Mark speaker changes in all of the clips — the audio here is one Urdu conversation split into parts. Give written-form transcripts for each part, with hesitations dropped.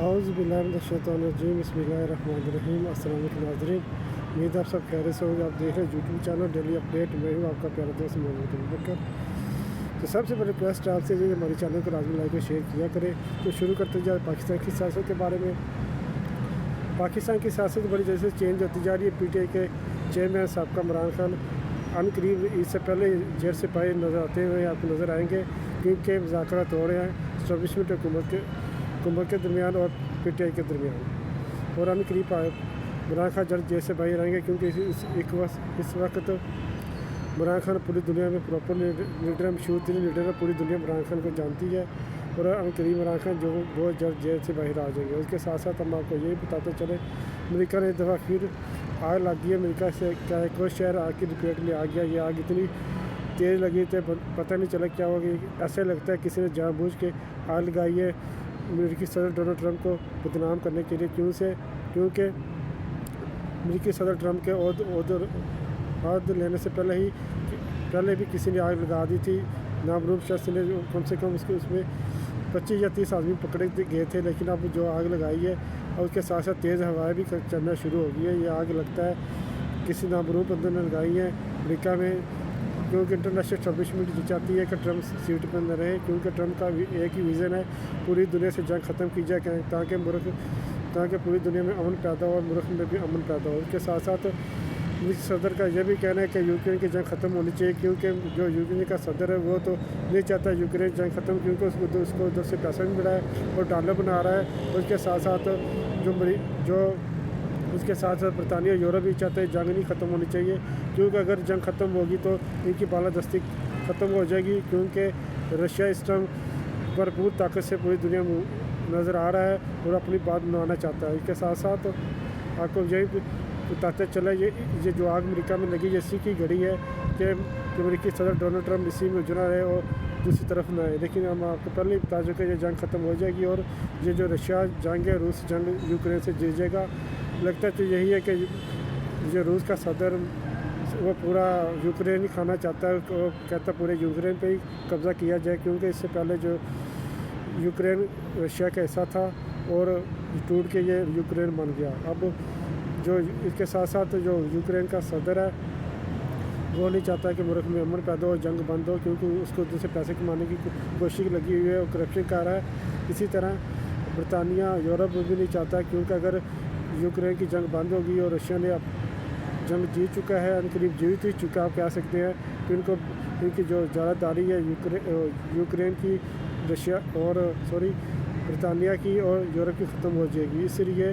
Speaker 1: اعوذ باللہ من الشیطان الرجیم بسم اللہ الرحمن الرحیم۔ السلام علیکم ناظرین، امید آپ سب خیریت سے ہوں گے۔ آپ دیکھ رہے ہیں یوٹیوب چینل ڈیلی اپڈیٹ، میں ہوں آپ کا پیارا دوست محمد ابوبکر۔ تو سب سے بڑی ریکویسٹ آپ سے یہ ہمارے چینل کو لازمی لائک اور شیئر کیا کریں۔ تو شروع کرتے جائے پاکستان کی سیاست کے بارے میں۔ پاکستان کی سیاست بڑی جیسے چینج ہوتی جا رہی ہے۔ پی ٹی آئی کے چیئرمین سابقہ عمران خان ان قریب اس سے پہلے جیل سے باہر نظر آتے ہوئے آپ کو نظر آئیں گے، کیونکہ مذاکرات ہو رہے ہیں اسٹیبلشمنٹ حکومت کے درمیان اور پی ٹی آئی کے درمیان، اور ان قریب عمران خان جلد جیل سے باہر آئیں گے، کیونکہ اس وقت عمران خان پوری دنیا میں پراپر لیڈر ہے، مشہور ترین لیڈر ہے۔ پوری دنیا عمران خان کو جانتی ہے، اور ان قریب عمران خان جو بہت جلد جیل سے باہر آ جائیں گے۔ اس کے ساتھ ساتھ ہم آپ کو یہی بتاتے چلے، امریکہ نے ایک دفعہ پھر آگ لگ گئی ہے۔ امریکہ سے کیا ایک اور شہر آگ کی لپیٹ میں آ گیا۔ یہ آگ اتنی تیز لگی تھی پتہ نہیں چلا کیا ہو گئی، ایسے لگتا ہے کسی نے جان بوجھ کے آگ لگائی ہے امریکی صدر ڈونلڈ ٹرمپ کو بدنام کرنے کے لیے۔ کیونکہ امریکی صدر ٹرمپ کے عہد لینے سے پہلے بھی کسی نے آگ لگا دی تھی۔ نامعلوم شخص نے کم سے کم اس میں 25 یا 30 آدمی پکڑے گئے تھے، لیکن اب جو آگ لگائی ہے اور اس کے ساتھ ساتھ تیز ہوائیں بھی چلنا شروع ہو گئی ہے۔ یہ آگ لگتا ہے کسی نامعلوم بندے نے لگائی ہے امریکہ میں، کیونکہ انٹرنیشنل اسٹیبلشمنٹ چاہتی ہے کہ ٹرمپ سیٹ پر نہ رہے، کیونکہ ٹرمپ کا ایک ہی ویژن ہے، پوری دنیا سے جنگ ختم کی جائے تاکہ پوری دنیا میں امن پیدا ہو اور ملک میں بھی امن پیدا ہو۔ اس کے ساتھ ساتھ امریکی صدر کا یہ بھی کہنا ہے کہ یوکرین کی جنگ ختم ہونی چاہیے، کیونکہ جو یوکرین کا صدر ہے وہ تو نہیں چاہتا یوکرین جنگ ختم، کیونکہ اس کو ادھر سے پیسہ بھی ملا ہے اور ڈالر بنا رہا ہے۔ اس کے ساتھ ساتھ برطانیہ یورپ بھی چاہتے ہیں جنگ نہیں ختم ہونی چاہیے، کیونکہ اگر جنگ ختم ہوگی تو ان کی بالادستی ختم ہو جائے گی، کیونکہ رشیا اس ٹائم بھرپور طاقت سے پوری دنیا میں نظر آ رہا ہے اور اپنی بات منوانا چاہتا ہے۔ اس کے ساتھ ساتھ آپ کو یہی بتاتے چلے، یہ جو آگ امریکہ میں لگی اسی کی گھڑی ہے کہ امریکی صدر ڈونلڈ ٹرمپ اسی میں جڑا رہے اور دوسری طرف نہ آئے۔ لیکن ہم آپ کو پہلے ہی بتا چکے یہ جنگ ختم ہو جائے گی، اور یہ جو رشیا جنگ ہے، روس جنگ یوکرین سے جیت جائے گا۔ لگتا تو یہی ہے کہ یہ روس کا صدر وہ پورا یوکرین ہی کھانا چاہتا ہے، وہ کہتا ہے پورے یوکرین پہ ہی قبضہ کیا جائے، کیونکہ اس سے پہلے جو یوکرین رشیا کا حصہ تھا اور ٹوٹ کے یہ یوکرین بن گیا۔ اب جو اس کے ساتھ ساتھ جو یوکرین کا صدر ہے وہ نہیں چاہتا کہ ملک میں امن پیدا ہو، جنگ بند ہو، کیونکہ اس کو دوسرے پیسے کمانے کی کوشش لگی ہوئی ہے اور کرپشن کر رہا ہے۔ اسی طرح برطانیہ یورپ بھی نہیں چاہتا، کیونکہ اگر یوکرین کی جنگ بند ہوگی اور رشیا نے اب جنگ جیت چکا ہے، ان قریب جیت ہی چکا، آپ کہہ سکتے ہیں کہ ان کی جو زیادہ داری ہے یوکرین کی برطانیہ کی اور یورپ کی ختم ہو جائے گی۔ اس لیے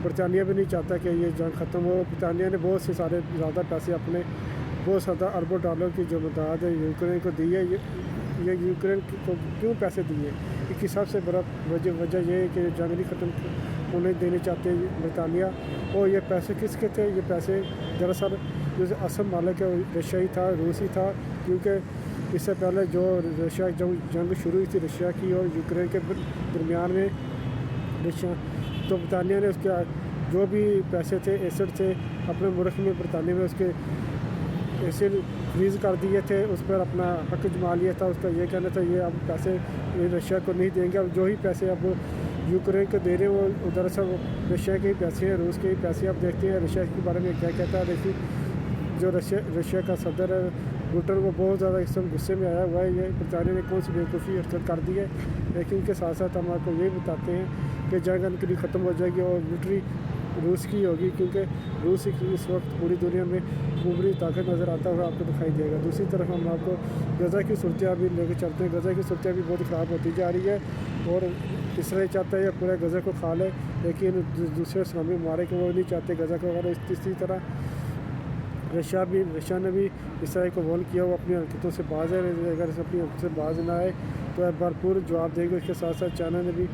Speaker 1: برطانیہ بھی نہیں چاہتا کہ یہ جنگ ختم ہو۔ برطانیہ نے بہت سے زیادہ پیسے اپنے بہت زیادہ اربوں ڈالر کی جو مدد ہے یوکرین کو دی ہے۔ یہ یوکرین کو کیوں پیسے دیے؟ اس کی سب سے بڑا وجہ یہ ہے کہ جنگ نہیں ختم ہونے دینے چاہتے برطانیہ۔ اور یہ پیسے کس کے تھے؟ یہ پیسے دراصل جو اصل مالک ہے رشیا ہی تھا، روس ہی تھا، کیونکہ اس سے پہلے جو رشیا جنگ شروع ہوئی تھی رشیا کی اور یوکرین کے درمیان میں تو برطانیہ نے اس کے جو بھی پیسے تھے، ایسڈ تھے اپنے ملک میں، برطانیہ میں اس کے ایسڈ فریز کر دیے تھے، اس پر اپنا حق جما لیا تھا۔ اس کا یہ کہنا تھا یہ اب پیسے رشیا کو نہیں دیں گے۔ اب جو ہی پیسے اب یوکرین کو دے رہے ہیں وہ دراصل رشیا کے ہی پیسے ہیں، روس کے ہی پیسے۔ اب دیکھتے ہیں رشیا کے بارے میں کیا کہتا ہے۔ لیکن جو رشیا کا صدر ہے پوٹن، وہ بہت زیادہ اس وقت غصے میں آیا ہوا ہے۔ یہ برطانیہ نے کون سی بیوقوفی حرکت کر دی ہے، لیکن ان کے ساتھ ساتھ ہم آپ کو یہ بتاتے ہیں کہ جنگ ان کے لیے ختم ہو جائے گی اور وکٹری روس کی ہوگی، کیونکہ روس اس وقت پوری دنیا میں عمری طاقت نظر آتا ہوا آپ کو دکھائی دے گا۔ دوسری طرف ہم آپ کو غزہ کی صورتحال بھی لے کے چلتے ہیں۔ غزہ کی صورتحال بھی بہت خراب ہوتی جا رہی ہے، اور اسرائیل چاہتا ہے یہ پورے غزہ کو کھا لے، لیکن دوسرے اسلامی ممالک وہ نہیں چاہتے غزہ کو کھا لے۔ اسی طرح رشیا نے بھی اسرائیل کو وارن کیا وہ اپنی حرکتوں سے باز ہے، اگر اپنی حرکتوں سے باز نہ آئے تو بھرپور جواب دے گا۔ اس کے ساتھ ساتھ چائنا نے بھی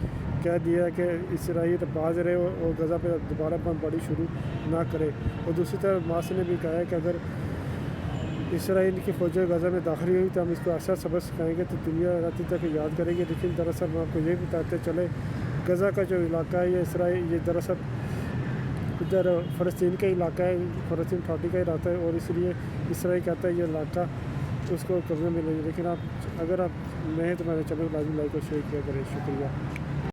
Speaker 1: کہہ دیا ہے کہ اسرائیل باز رہے اور غزہ پہ دوبارہ بمباری شروع نہ کرے۔ اور دوسری طرف حماس نے بھی کہا ہے کہ اگر اسرائیل کی فوجیں غزہ میں داخل ہوئی تو ہم اس کو ایسا سبق سکھائیں گے تو دنیا راتی تک یاد کرے گی۔ لیکن دراصل ہم آپ کو یہ بتاتے چلے غزہ کا جو علاقہ ہے یہ دراصل ادھر فلسطین کا علاقہ ہے، فلسطین اتھارٹی کا علاقہ ہے، اور اس لیے اسرائیل کہتا ہے یہ علاقہ اس کو قبضے میں لیں گے۔ لیکن اگر آپ نئے ہیں تو میرے چینل کو لازمی لائک اور شیئر کیا کریں۔ شکریہ۔